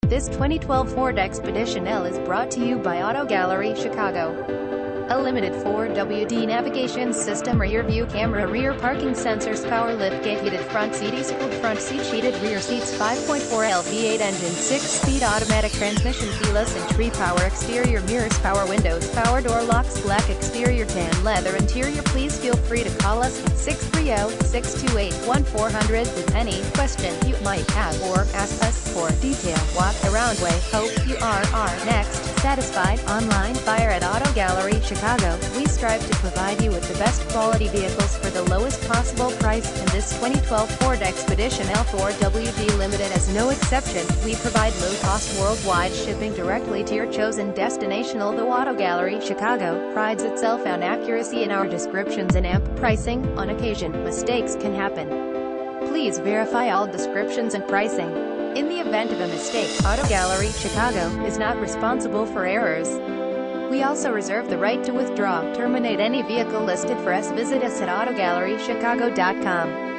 This 2012 Ford Expedition L is brought to you by Auto Gallery Chicago. A limited 4WD navigation system, rear view camera, rear parking sensors, power liftgate, heated front seat, cooled front seat, heated rear seats, 5.4L V8 engine, 6-speed automatic transmission, keyless entry, power exterior mirrors, power windows, power door locks, black exterior, tan leather interior. Please feel free to call us at 630-628-1400 with any question you might have, or ask us for detailed walk-around way. Hope you are next satisfied. Online buyer at Auto Gallery Chicago. We strive to provide you with the best quality vehicles for the lowest possible price, and this 2012 Ford Expedition L 4WD Limited is no exception. We provide low-cost worldwide shipping directly to your chosen destination. Although Auto Gallery Chicago prides itself on accuracy in our descriptions and amp pricing, on occasion, mistakes can happen. Please verify all descriptions and pricing. In the event of a mistake, Auto Gallery Chicago is not responsible for errors. We also reserve the right to withdraw, terminate any vehicle listed for us. Visit us at autogallerychicago.com.